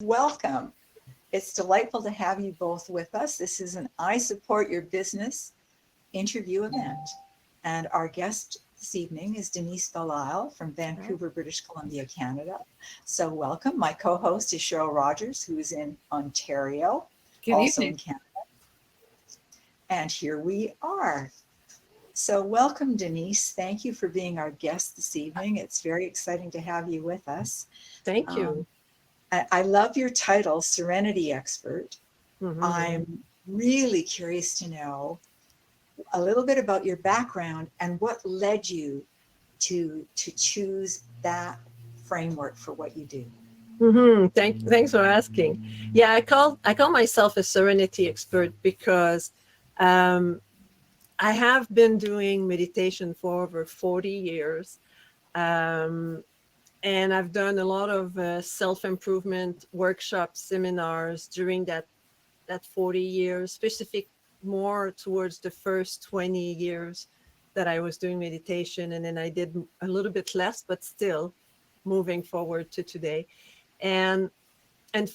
Welcome. It's delightful to have you both with us. This is an I Support Your Business interview event. And our guest this evening is Denise Belisle from Vancouver, British Columbia, Canada. So welcome. My co-host is Cheryl Rogers, who is in Ontario, also in Canada. And here we are. So welcome, Denise. Thank you for being our guest this evening. It's very exciting to have you with us. Thank you. I love your title, Serenity Expert. I'm really curious to know a little bit about your background and what led you to choose that framework for what you do. Thanks for asking. Yeah, I call myself a Serenity Expert because I have been doing meditation for over 40 years. And I've done a lot of self-improvement workshops, seminars during that 40 years, specific more towards the first 20 years that I was doing meditation. And then I did a little bit less, but still moving forward to today. And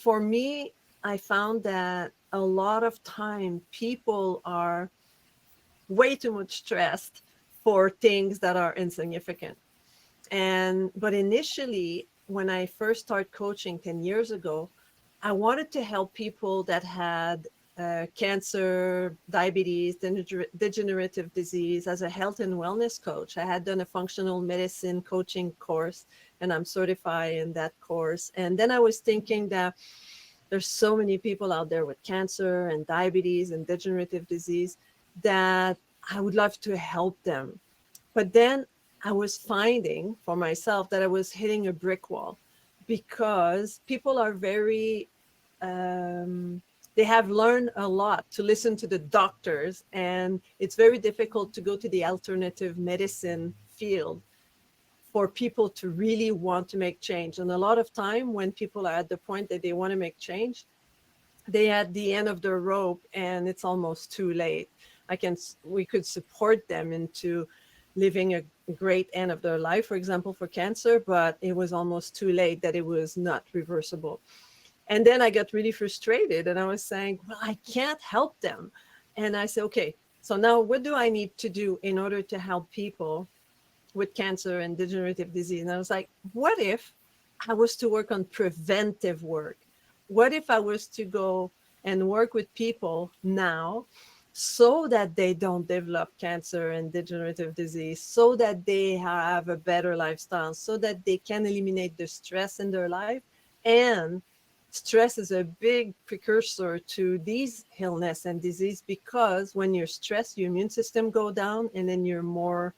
for me, I found that a lot of time people are way too much stressed for things that are insignificant. But initially, when I first started coaching 10 years ago, I wanted to help people that had cancer, diabetes, degenerative disease as a health and wellness coach. I had done a functional medicine coaching course, and I'm certified in that course. And then I was thinking that there's so many people out there with cancer and diabetes and degenerative disease that I would love to help them. But then I was finding for myself that I was hitting a brick wall because people are very, they have learned a lot to listen to the doctors, and it's very difficult to go to the alternative medicine field for people to really want to make change. And a lot of time when people are at the point that they want to make change, they at the end of their rope and it's almost too late. We could support them into living a great end of their life, for example, for cancer, but it was almost too late, that it was not reversible. And then I got really frustrated and I was saying, well, I can't help them. And I said, okay, so now what do I need to do in order to help people with cancer and degenerative disease? And I was like, what if I was to work on preventive work? What if I was to go and work with people now so that they don't develop cancer and degenerative disease, so that they have a better lifestyle, so that they can eliminate the stress in their life? And stress is a big precursor to these illness and disease, because when you're stressed, your immune system go down, and then you're more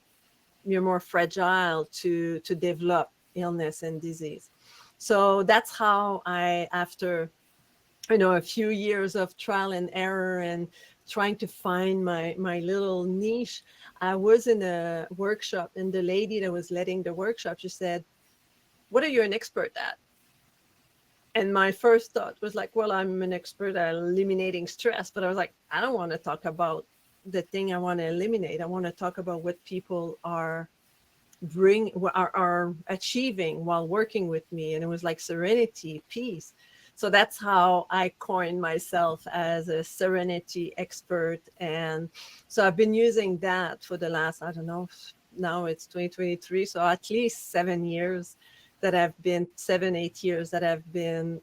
fragile to develop illness and disease. So that's how I, after a few years of trial and error and trying to find my little niche, I was in a workshop, and the lady that was leading the workshop, she said, what are you an expert at? And my first thought was like, well, I'm an expert at eliminating stress. But I was like, I don't want to talk about the thing I want to eliminate. I want to talk about what people are achieving while working with me. And it was like serenity, peace. So that's how I coined myself as a Serenity Expert. And so I've been using that for the last, I don't know, now it's 2023. So at least 7 years that I've been, 8 years that I've been,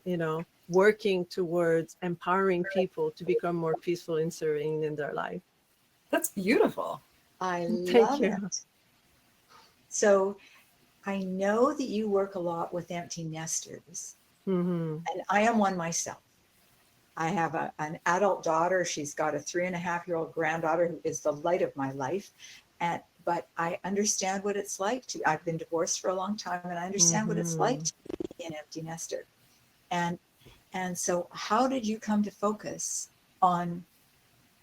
working towards empowering people to become more peaceful and serene in their life. That's beautiful. I love it. So I know that you work a lot with empty nesters. And I am one myself. I have an adult daughter. She's got a 3.5-year-old granddaughter who is the light of my life. But I understand what it's like I've been divorced for a long time, and I understand what it's like to be an empty nester. And so how did you come to focus on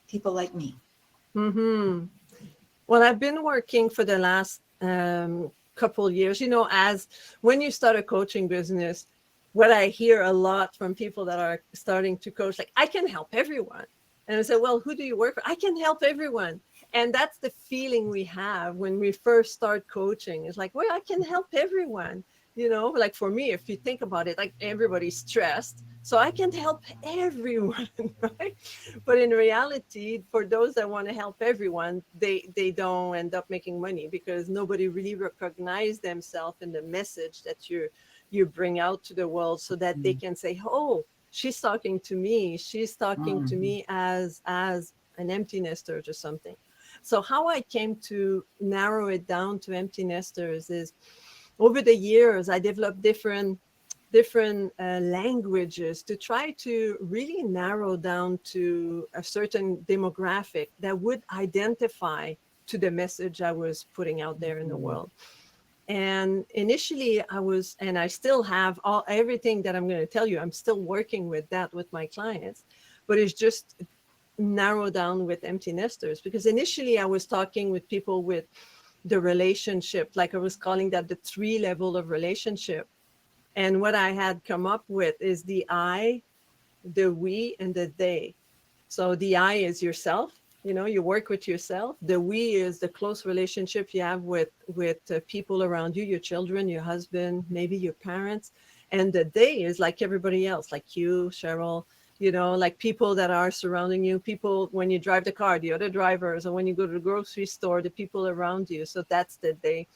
people like me? Well, I've been working for the last couple years, as when you start a coaching business, what I hear a lot from people that are starting to coach, like, I can help everyone. And I said, well, who do you work for? I can help everyone. And that's the feeling we have when we first start coaching. It's like, well, I can help everyone. Like for me, if you think about it, like everybody's stressed. So I can help everyone, right? But in reality, for those that want to help everyone, they don't end up making money because nobody really recognize themselves in the message that you bring out to the world, so that they can say, oh, she's talking to me. She's talking to me as an empty nester or something. So how I came to narrow it down to empty nesters is, over the years, I developed different languages to try to really narrow down to a certain demographic that would identify to the message I was putting out there in the world. And initially and I still have everything that I'm going to tell you, I'm still working with that with my clients, but it's just narrowed down with empty nesters, because initially I was talking with people with the relationship, like I was calling that the 3 level of relationship. And what I had come up with is the I, the we, and the they. So the I is yourself. You work with yourself. The we is the close relationship you have with people around you, your children, your husband, maybe your parents. And the they is like everybody else, like you, Cheryl, like people that are surrounding you, people when you drive the car, the other drivers, or when you go to the grocery store, the people around you. So that's the they.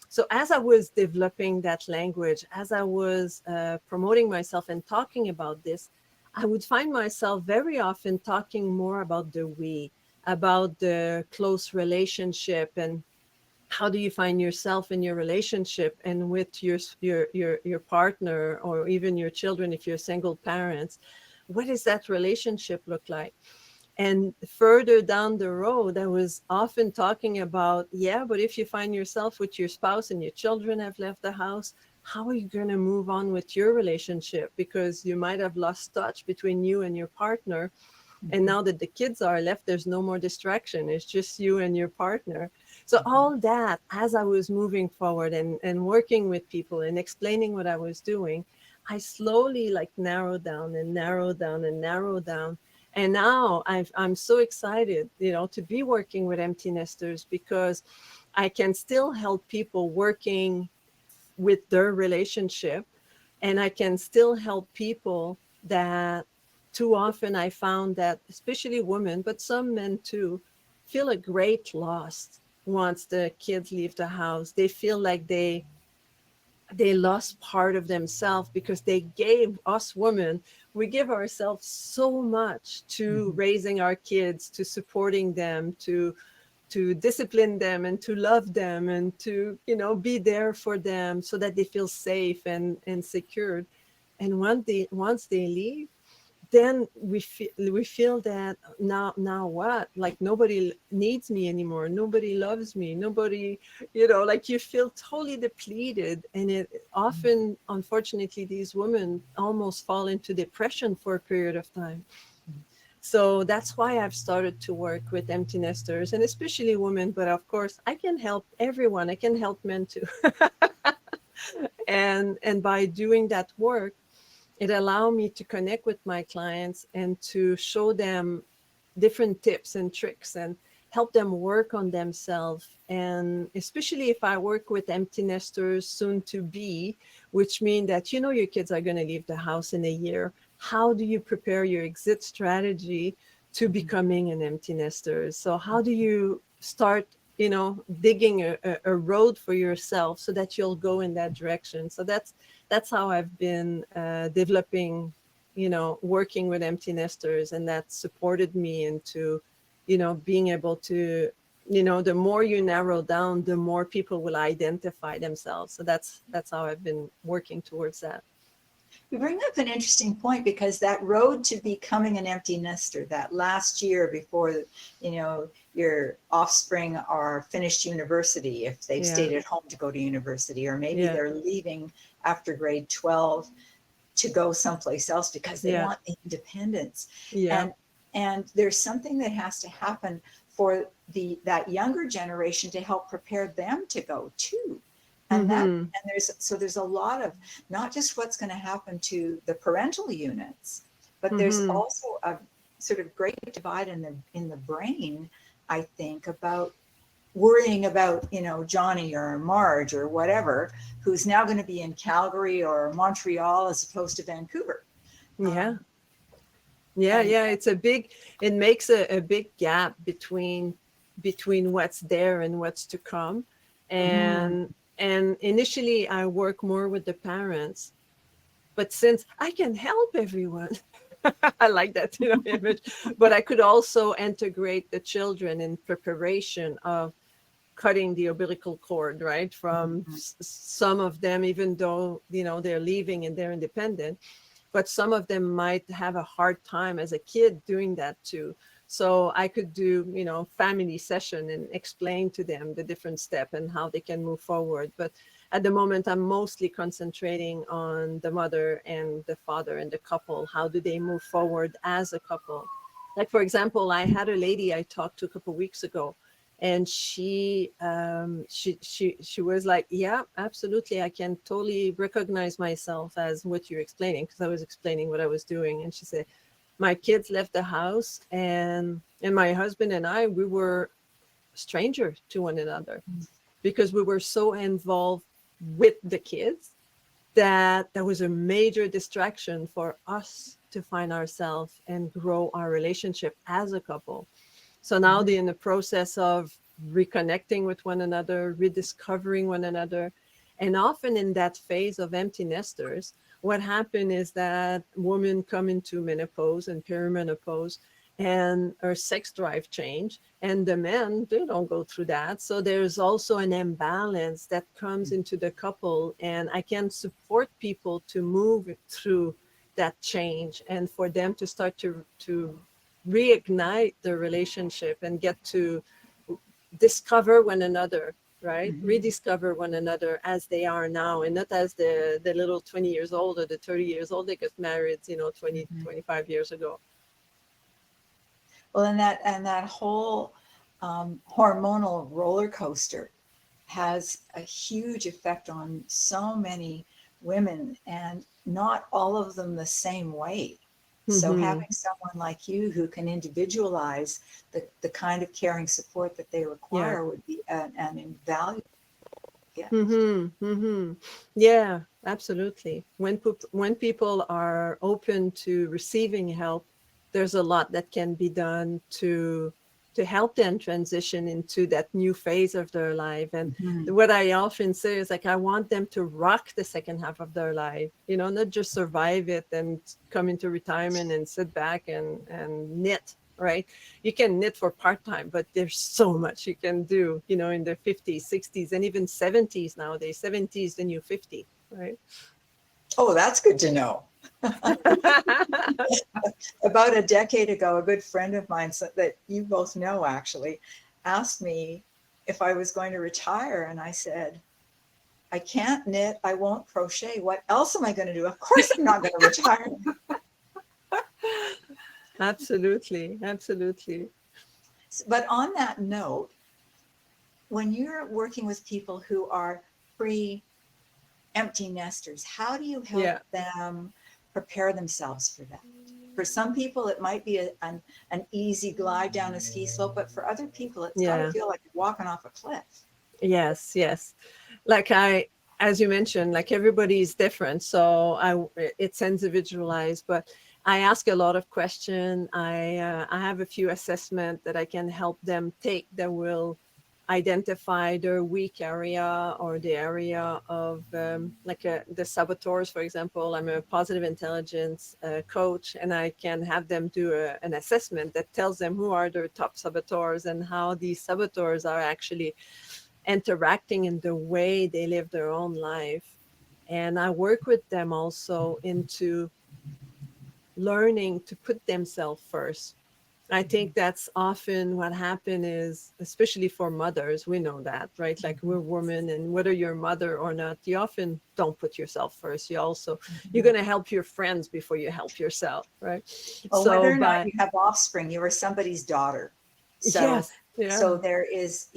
So as I was developing that language, as I was promoting myself and talking about this, I would find myself very often talking more about the we, about the close relationship, and how do you find yourself in your relationship and with your partner, or even your children if you're single parents. What does that relationship look like? And further down the road, I was often talking about, yeah, but if you find yourself with your spouse and your children have left the house, how are you going to move on with your relationship? Because you might have lost touch between you and your partner. And now that the kids are left, there's no more distraction. It's just you and your partner. So all that, as I was moving forward and working with people and explaining what I was doing, I slowly narrowed down and narrowed down and narrowed down. And now I'm so excited, to be working with empty nesters, because I can still help people working with their relationship. And I can still help people that too often I found that, especially women, but some men too, feel a great loss once the kids leave the house. They feel like they lost part of themselves, because they gave us women, we give ourselves so much to raising our kids, to supporting them, to discipline them, and to love them, and to be there for them so that they feel safe and secured. And once they leave, then we feel that now what, like nobody needs me anymore, nobody loves me, nobody, you feel totally depleted. And it often, unfortunately, these women almost fall into depression for a period of time. So that's why I've started to work with empty nesters, and especially women, but of course I can help everyone. I can help men too. And by doing that work, it allowed me to connect with my clients and to show them different tips and tricks and help them work on themselves. And especially if I work with empty nesters soon to be, which means that your kids are going to leave the house in a year. How do you prepare your exit strategy to becoming an empty nester? So how do you start digging a road for yourself so that you'll go in that direction? So that's how I've been developing, working with empty nesters, and that supported me into, being able to, the more you narrow down, the more people will identify themselves. So that's how I've been working towards that. You bring up an interesting point, because that road to becoming an empty nester, that last year before, your offspring are finished university, if they've stayed at home to go to university, or maybe they're leaving after grade 12 to go someplace else because they want independence. And there's something that has to happen for that younger generation to help prepare them to go too. And there's a lot of not just what's going to happen to the parental units, but there's also a sort of great divide in the brain, I think, about worrying about, Johnny or Marge or whatever, who's now going to be in Calgary or Montreal as opposed to Vancouver. Yeah. Um, Yeah, and yeah. It makes a big gap between what's there and what's to come. mhm, And initially I work more with the parents, but since I can help everyone, I like that, image. But I could also integrate the children in preparation of cutting the umbilical cord, right? From mhm, some of them, even though, they're leaving and they're independent, but some of them might have a hard time as a kid doing that too. So I could do, family session and explain to them the different step and how they can move forward. But at the moment, I'm mostly concentrating on the mother and the father and the couple. How do they move forward as a couple? Like, for example, I had a lady I talked to a couple of weeks ago, and she was like, yeah, absolutely, I can totally recognize myself as what you're explaining, because I was explaining what I was doing. And she said, my kids left the house, and my husband and I, we were strangers to one another because we were so involved with the kids that that was a major distraction for us to find ourselves and grow our relationship as a couple. So now mhm, they're in the process of reconnecting with one another, rediscovering one another. And often in that phase of empty nesters, what happened is that women come into menopause and perimenopause, and her sex drive change, and the men, they don't go through that. So there's also an imbalance that comes into the couple, and I can support people to move through that change and for them to start to reignite the relationship and get to discover one another, right? mhm. Rediscover one another as they are now, and not as the little 20 years old or the 30 years old they got married, 20, Mhm. 25 years ago. Well, and that whole hormonal roller coaster has a huge effect on so many women, and not all of them the same way. So Mm-hmm. having someone like you who can individualize the kind of caring support that they Yeah. require would be an invaluable gift. Mm-hmm. Mm-hmm. Yeah, absolutely. When people are open to receiving help, there's a lot that can be done to help them transition into that new phase of their life. And Mhm. what I often say is, like, I want them to rock the second half of their life, not just survive it and come into retirement and sit back and knit, right? You can knit for part-time, but there's so much you can do, in the 50s, 60s, and even 70s nowadays. 70s the new 50, right? Oh, that's good to know. About a decade ago, a good friend of mine that you both know actually asked me if I was going to retire. And I said, I can't knit, I won't crochet. What else am I going to do? Of course, I'm not going to retire. Absolutely, absolutely. But on that note, when you're working with people who are pre empty nesters, how do you help Yeah, them prepare themselves for that? For some people, it might be an easy glide down a ski slope, but for other people, it's got to yeah. feel like you're walking off a cliff. Yes, yes. Like as you mentioned, like, everybody is different. So it's individualized, but I ask a lot of questions. I have a few assessment that I can help them take that will identify their weak area or the area of, the saboteurs, for example. I'm a positive intelligence coach, and I can have them do an assessment that tells them who are their top saboteurs and how these saboteurs are actually interacting in the way they live their own life. And I work with them also into learning to put themselves first. I think that's often what happened is, especially for mothers, we know that, right? Like, we're women, and whether you're a mother or not, you often don't put yourself first. You're going to help your friends before you help yourself, right? Well, whether So, or not but you have offspring, you are somebody's daughter. So, yes, yeah, so there is,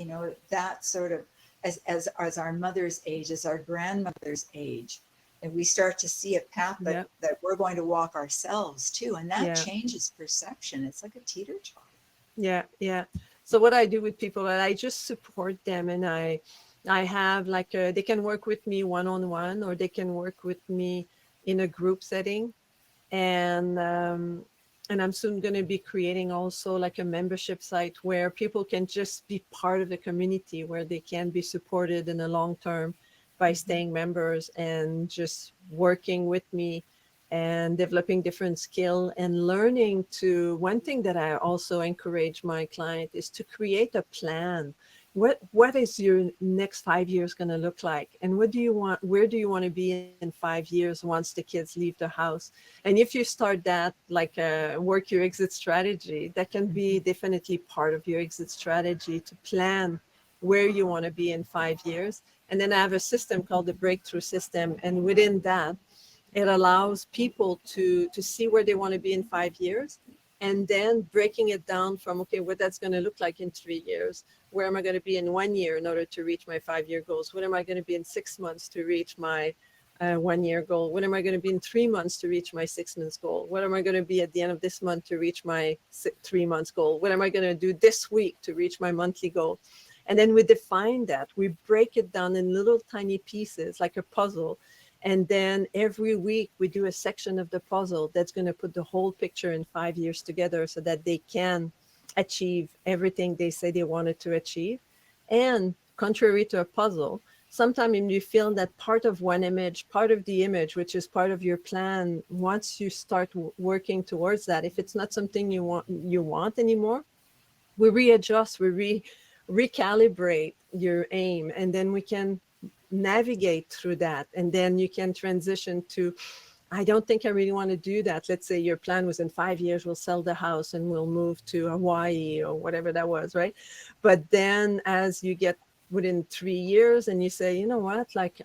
that sort of as our mother's age, as our grandmother's age, and we start to see a path that yeah, that we're going to walk ourselves too, and that yeah. changes perception. It's like a teeter totter. Yeah, yeah. So what I do with people, I just support them, and I have, like, they can work with me one on one, or they can work with me in a group setting. And I'm soon going to be creating also like a membership site where people can just be part of the community, where they can be supported in the long term by staying members and just working with me and developing different skill and learning to. One thing that I also encourage my client is to create a plan. What is your next 5 years going to look like, and what do you want, where do you want to be in 5 years once the kids leave the house? And if you start that, like work your exit strategy, that can be definitely part of your exit strategy, to plan where you want to be in 5 years. And then I have a system called the breakthrough system, and within that it allows people to see where they want to be in 5 years, and then breaking it down from, okay, what that's going to look like in 3 years. Where am I going to be in 1 year in order to reach my 5 year goals? What am I going to be in 6 months to reach my 1 year goal? What am I going to be in 3 months to reach my 6 months goal? What am I going to be at the end of this month to reach my 3 months goal? What am I going to do this week to reach my monthly goal? And then we define that. We break it down in little tiny pieces, like a puzzle. And then every week we do a section of the puzzle that's going to put the whole picture in 5 years together, so that they can achieve everything they say they wanted to achieve. And contrary to a puzzle, sometimes you feel that part of one image, part of the image, which is part of your plan, once you start working towards that, if it's not something you want anymore, we readjust, we recalibrate your aim, and then we can navigate through that. And then you can transition to, I don't think I really want to do that. Let's say your plan was in 5 years, we'll sell the house and we'll move to Hawaii or whatever that was, right? But then as you get within 3 years and you say, you know what, like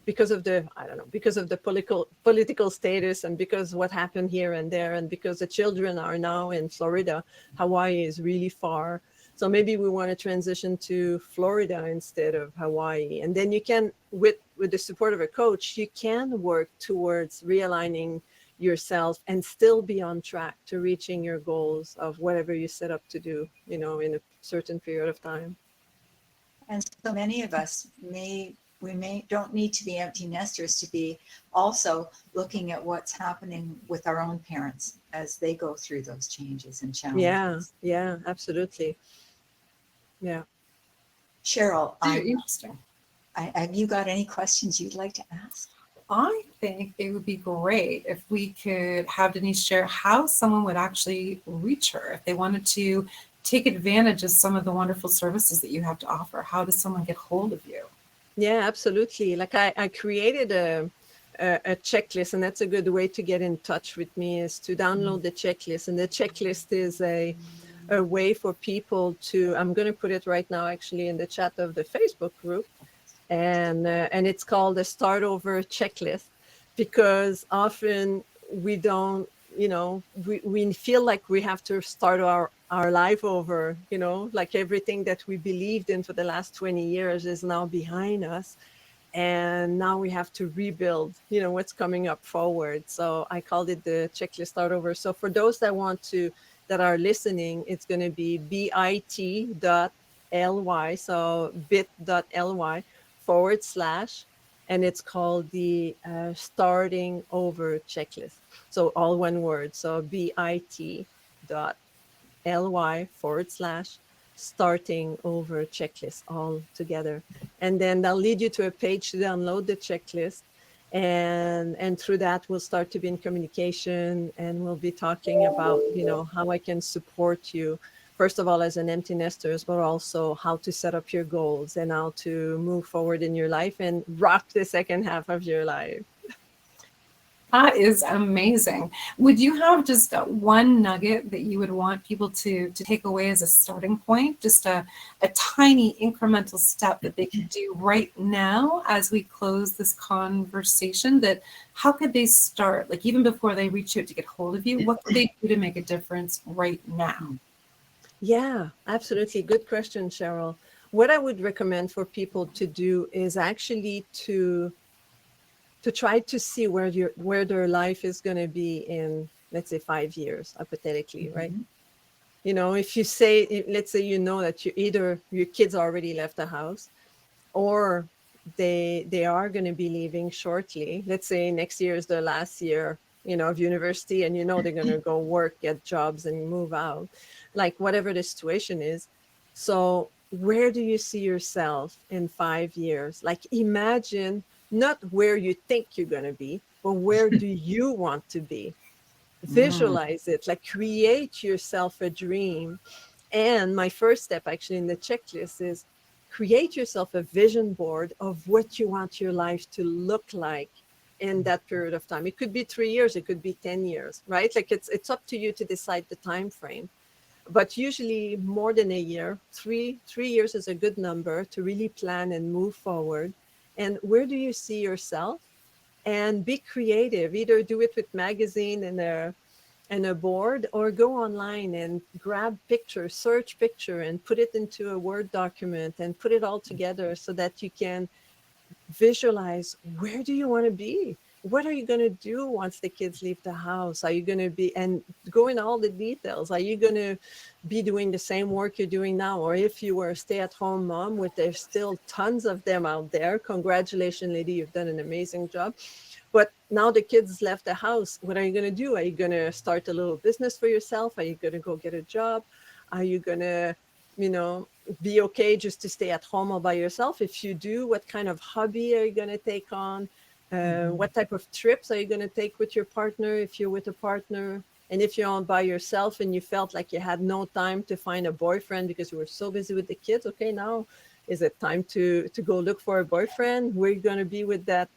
because of the, I don't know, because of the political status, and because what happened here and there, and because the children are now in Florida, Hawaii is really far. So maybe we want to transition to Florida instead of Hawaii. And then you can, with the support of a coach, you can work towards realigning yourself and still be on track to reaching your goals of whatever you set up to do, in a certain period of time. And so many of us don't need to be empty nesters to be also looking at what's happening with our own parents as they go through those changes and challenges. Yeah, absolutely. Yeah. Cheryl, Interesting. Have you got any questions you'd like to ask? I think it would be great if we could have Denise share how someone would actually reach her if they wanted to take advantage of some of the wonderful services that you have to offer. How does someone get hold of you? Yeah, absolutely. Like I created a checklist, and that's a good way to get in touch with me, is to download the checklist. And the checklist is a way for people to, I'm going to put it right now actually in the chat of the Facebook group, and it's called the Start Over Checklist, because often we don't, we feel like we have to start our life over, like everything that we believed in for the last 20 years is now behind us. And now we have to rebuild, what's coming up forward. So I called it the checklist Start Over. So for those that that are listening, it's going to be bit.ly. So bit.ly / and it's called the Starting Over Checklist. So all one word. So bit.ly / Starting Over Checklist, all together. And then they'll lead you to a page to download the checklist. And through that, we'll start to be in communication, and we'll be talking about, how I can support you, first of all, as an empty nester, but also how to set up your goals and how to move forward in your life and rock the second half of your life. That is amazing. Would you have just one nugget that you would want people to take away as a starting point, just a tiny incremental step that they could do right now as we close this conversation? That how could they start, like even before they reach out to get hold of you, what could they do to make a difference right now? Yeah, absolutely. Good question, Cheryl. What I would recommend for people to do is actually to try to see where their life is going to be in, let's say, 5 years, hypothetically, right? If you say, let's say, that either your kids already left the house, or they are going to be leaving shortly. Let's say next year is their last year of university, and they're going to go work, get jobs, and move out, like whatever the situation is. So where do you see yourself in 5 years? Like, imagine not where you think you're going to be, but where do you want to be? Visualize it, like create yourself a dream. And my first step actually in the checklist is create yourself a vision board of what you want your life to look like in that period of time. It could be 3 years, it could be 10 years, right? Like it's up to you to decide the time frame. But usually more than a year, 3 years is a good number to really plan and move forward. And where do you see yourself? And be creative. Either do it with magazine and a board, or go online and grab picture, search picture, and put it into a Word document and put it all together so that you can visualize, where do you want to be? What are you going to do once the kids leave the house? Are you going to be, and go in all the details, are you going to be doing the same work you're doing now? Or if you were a stay-at-home mom, which there's still tons of them out there, congratulations, lady, you've done an amazing job. But now the kids left the house, what are you going to do? Are you going to start a little business for yourself? Are you going to go get a job? Are you going to, be okay just to stay at home all by yourself? If you do, what kind of hobby are you going to take on? What type of trips are you going to take with your partner if you're with a partner? And if you're all by yourself and you felt like you had no time to find a boyfriend because you were so busy with the kids, okay, now is it time to go look for a boyfriend? We're going to be with that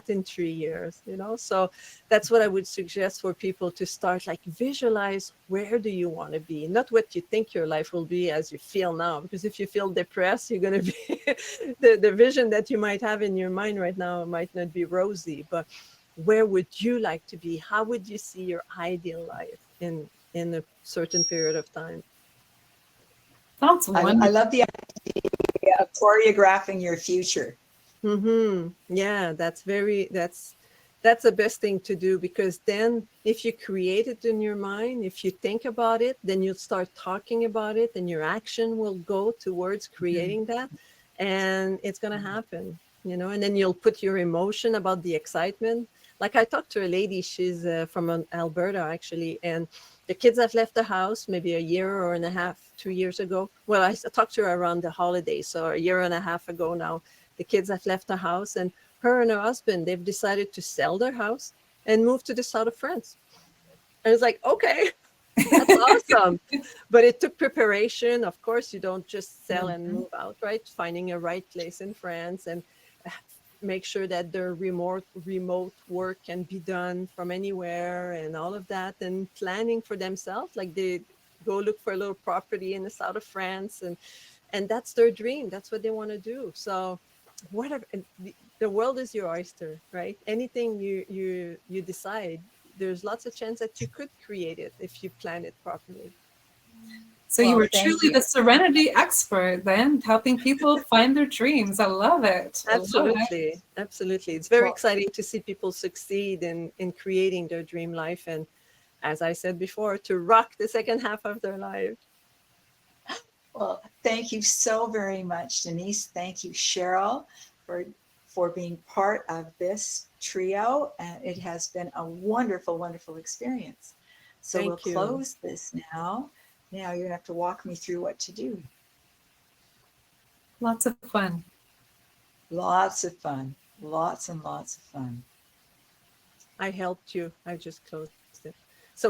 in 3 years, So that's what I would suggest for people to start, like, visualize, where do you want to be? Not what you think your life will be as you feel now, because if you feel depressed, you're going to be the vision that you might have in your mind right now might not be rosy. But where would you like to be? How would you see your ideal life in a certain period of time? That's wonderful. I love the idea of choreographing your future. Yeah, that's the best thing to do, because then if you create it in your mind, if you think about it, then you'll start talking about it, and your action will go towards creating that, and it's going to happen, and then you'll put your emotion about the excitement. Like, I talked to a lady, she's from Alberta actually, and the kids have left the house maybe a year or and a half, 2 years ago. Well, I talked to her around the holidays, so a year and a half ago now. The kids have left the house, and her and her husband, they've decided to sell their house and move to the south of France. And it's like, okay, that's awesome. But it took preparation. Of course, you don't just sell and move out, right? Finding a right place in France, and make sure that their remote work can be done from anywhere, and all of that, and planning for themselves. Like, they go look for a little property in the south of France, and that's their dream. That's what they want to do. So whatever, the world is your oyster, right? Anything you decide, there's lots of chance that you could create it if you plan it properly. So you were truly the Serenity Expert then, helping people find their dreams. I love it. Absolutely. Absolutely. It's very exciting to see people succeed in creating their dream life, and, as I said before, to rock the second half of their life. Well, thank you so very much, Denise. Thank you, Cheryl, for being part of this trio. And it has been a wonderful, wonderful experience. So we'll close this now. Now you're going to have to walk me through what to do. Lots of fun. Lots of fun. Lots and lots of fun. I helped you. I just closed.